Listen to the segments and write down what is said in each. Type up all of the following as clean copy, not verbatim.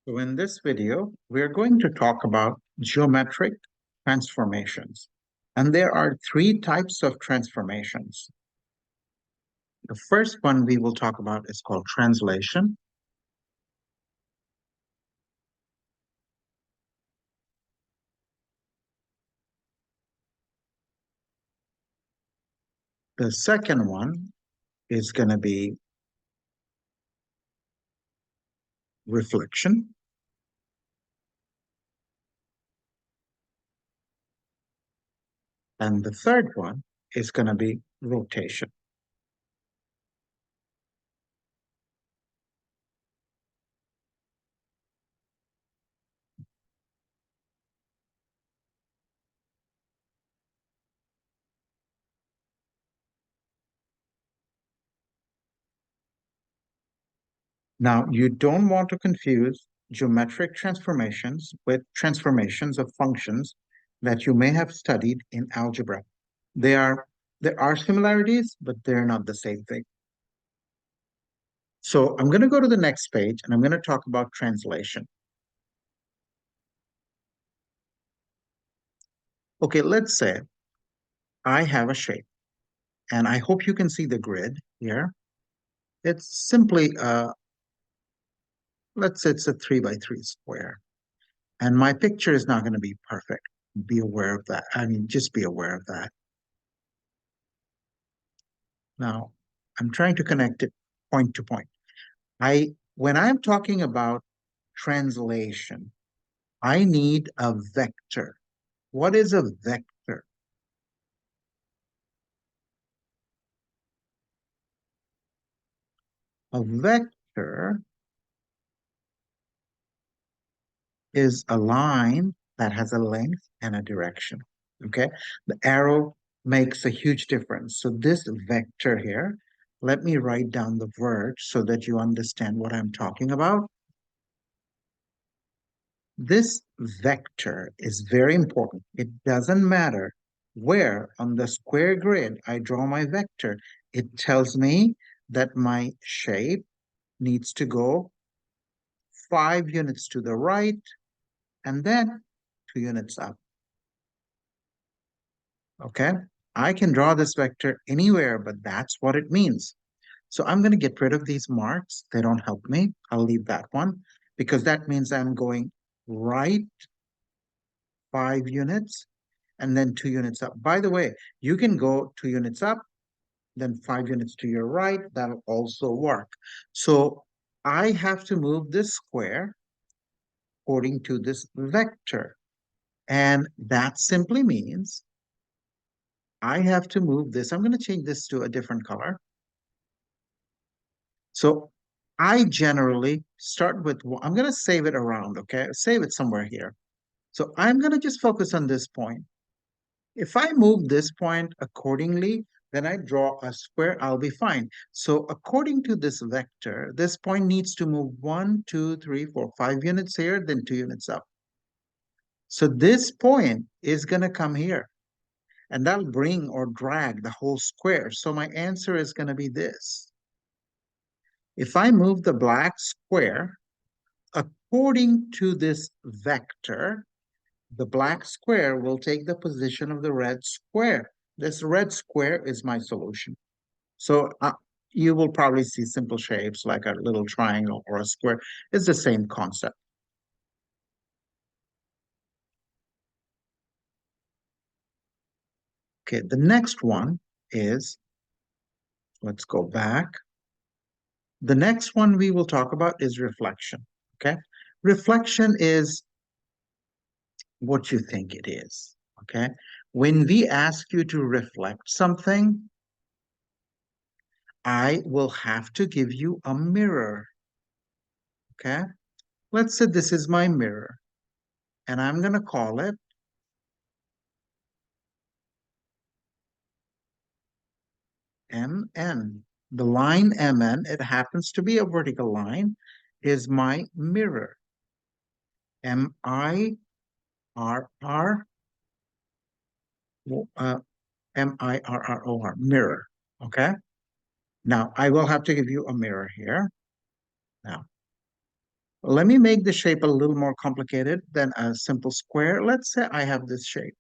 So in this video, we're going to talk about geometric transformations. And there are three types of transformations. The first one we will talk about is called translation. The second one is going to be reflection. And the third one is going to be rotation. Now, you don't want to confuse geometric transformations with transformations of functions that you may have studied in algebra. They are, there are similarities, but they're not the same thing. So I'm going to go to the next page and I'm going to talk about translation. Okay, let's say I have a shape and I hope you can see the grid here. It's simply, let's say it's a 3 by 3 square. And my picture is not going to be perfect. Be aware of that. I mean, just be aware of that. Now, I'm trying to connect it point to point. When I'm talking about translation, I need a vector. What is a vector? A vector is a line that has a length and a direction. Okay, the arrow makes a huge difference. So this vector here, let me write down the word so that you understand what I'm talking about. This vector is very important. It doesn't matter where on the square grid I draw my vector. It tells me that my shape needs to go 5 units to the right and then 2 units up. Okay, I can draw this vector anywhere, but that's what it means. So I'm going to get rid of these marks. They don't help me. I'll leave that one because that means I'm going right 5 units and then 2 units up. By the way, you can go 2 units up, then 5 units to your right. That'll also work. So I have to move this square according to this vector. And that simply means I have to move this. I'm going to change this to a different color. So I generally start with, I'm going to save it around, okay? Save it somewhere here. So I'm going to just focus on this point. If I move this point accordingly, then I draw a square, I'll be fine. So according to this vector, this point needs to move 1, 2, 3, 4, 5 units here, then 2 units up. So this point is going to come here. And that'll bring or drag the whole square. So my answer is going to be this. If I move the black square according to this vector, the black square will take the position of the red square. This red square is my solution. So you will probably see simple shapes like a little triangle or a square. It's the same concept. Okay, the next one is, let's go back. The next one we will talk about is reflection. Okay, reflection is what you think it is. Okay, when we ask you to reflect something, I will have to give you a mirror. Okay, let's say this is my mirror, and I'm going to call it MN. The line MN, it happens to be a vertical line, is my mirror. M-I-R-R, M-I-R-R-O-R, mirror. Okay, now I will have to give you a mirror here. Now, Let me make the shape a little more complicated than a simple square. Let's say I have this shape.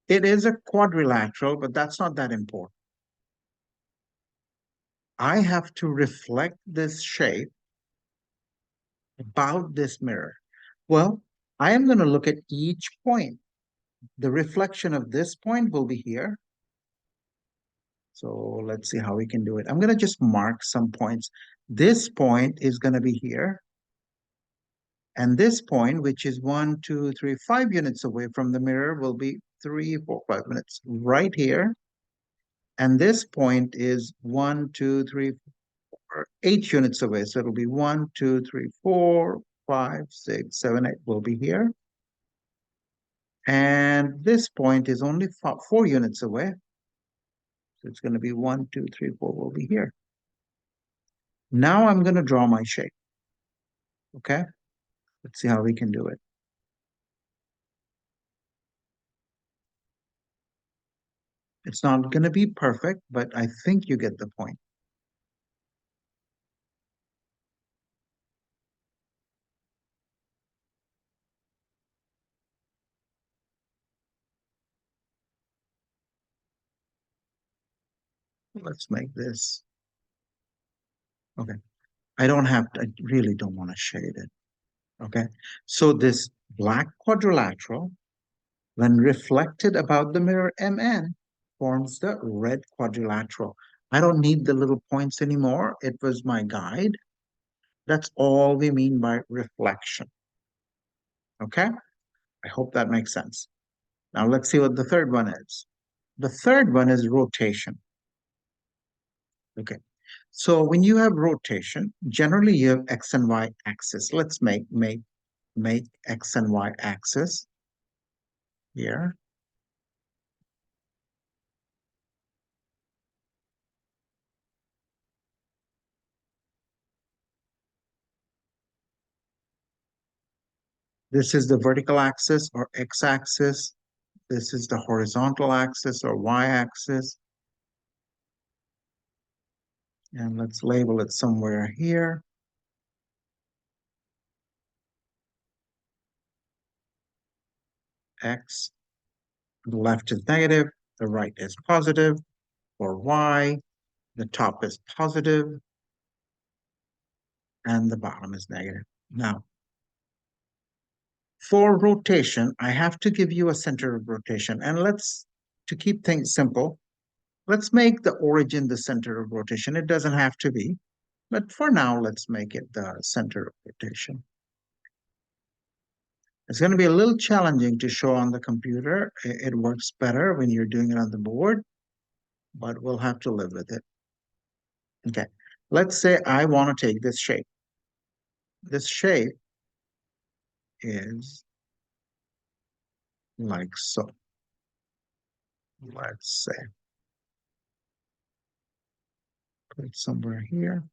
It is a quadrilateral, but that's not that important. I have to reflect this shape about this mirror. Well, I am going to look at each point. The reflection of this point will be here. So let's see how we can do it. I'm going to just mark some points. This point is going to be here. And this point, which is 5 units away from the mirror, will be 3, 4, 5 minutes right here. And this point is 8 units away. So it'll be 1, 2, 3, 4, 5, 6, 7, 8 will be here. And this point is only 4 units away. So it's going to be 1, 2, 3, 4 will be here. Now I'm going to draw my shape. Okay, let's see how we can do it. It's not going to be perfect, but I think you get the point. Let's make this. Okay. I don't have to, I really don't want to shade it. Okay. So this black quadrilateral, when reflected about the mirror MN, forms the red quadrilateral. I don't need the little points anymore. It was my guide. That's all we mean by reflection. Okay. I hope that makes sense. Now let's see what the third one is. The third one is rotation. Okay. So when you have rotation, generally you have X and Y axis. Let's make X and Y axis here. This is the vertical axis or X axis. This is the horizontal axis or Y axis. And let's label it somewhere here. X, the left is negative, the right is positive. For Y, the top is positive and the bottom is negative. Now, for rotation, I have to give you a center of rotation. And to keep things simple, let's make the origin the center of rotation. It doesn't have to be, but for now, let's make it the center of rotation. It's going to be a little challenging to show on the computer. It works better when you're doing it on the board, but we'll have to live with it. Okay, let's say I want to take this shape. This shape is like so. Let's say, put it somewhere here.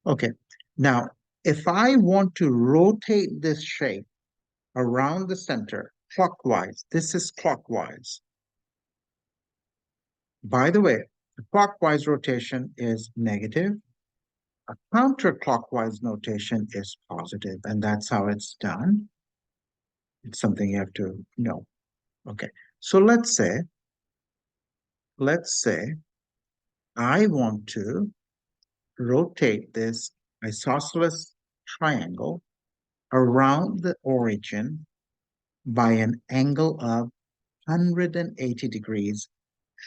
Okay, now if I want to rotate this shape around the center clockwise, this is clockwise. By the way, the clockwise rotation is negative. A counterclockwise notation is positive, and that's how it's done. It's something you have to know. Okay, so let's say I want to rotate this isosceles triangle around the origin by an angle of 180 degrees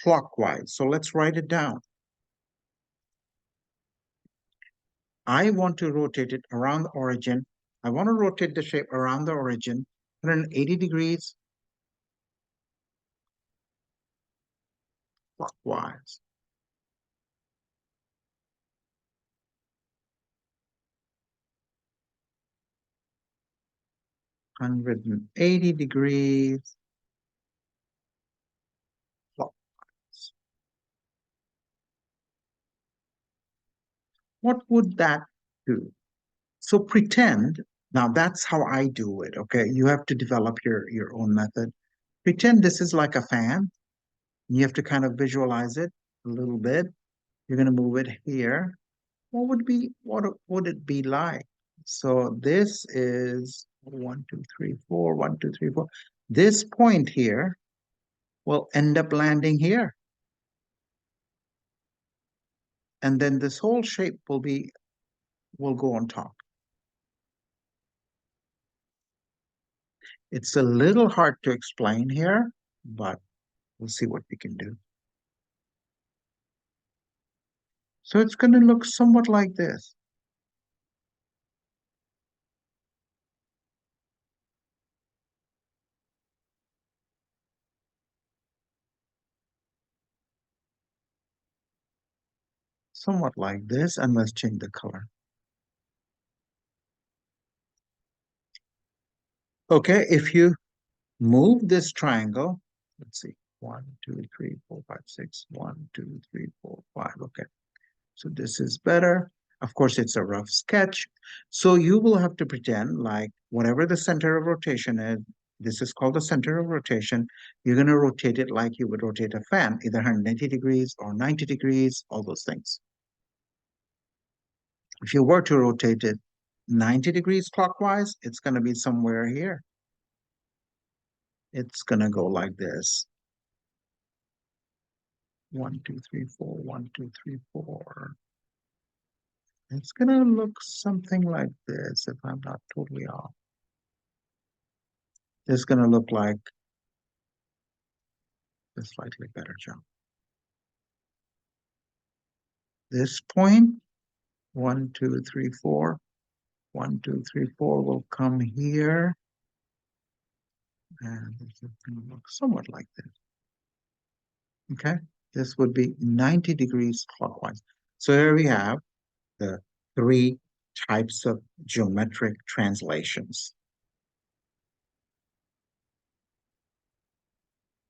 clockwise. So let's write it down. I want to rotate it around the origin. I want to rotate the shape around the origin 180 degrees clockwise. 180 degrees clockwise. What would that do? So pretend Now that's how I do it. Okay. You have to develop your own method. Pretend this is like a fan. You have to kind of visualize it a little bit. You're going to move it here. What would it be like? So this is 1, 2, 3, 4, 1, 2, 3, 4. This point here will end up landing here. And then this whole shape will go on top. It's a little hard to explain here, but we'll see what we can do. So it's going to look somewhat like this. Somewhat like this, and let's change the color. Okay, if you move this triangle, let's see, 1, 2, 3, 4, 5, 6, 1, 2, 3, 4, 5. Okay, so this is better. Of course, it's a rough sketch. So you will have to pretend like whatever the center of rotation is, this is called the center of rotation. You're going to rotate it like you would rotate a fan, either 180 degrees or 90 degrees, all those things. If you were to rotate it 90 degrees clockwise, it's going to be somewhere here. It's going to go like this. 1, 2, 3, 4, 1, 2, 3, 4. It's going to look something like this if I'm not totally off. It's going to look like a slightly better job. This point, 1, 2, 3, 4, 1, 2, 3, 4 will come here. And it's going to look somewhat like this. Okay, this would be 90 degrees clockwise. So here we have the three types of geometric translations.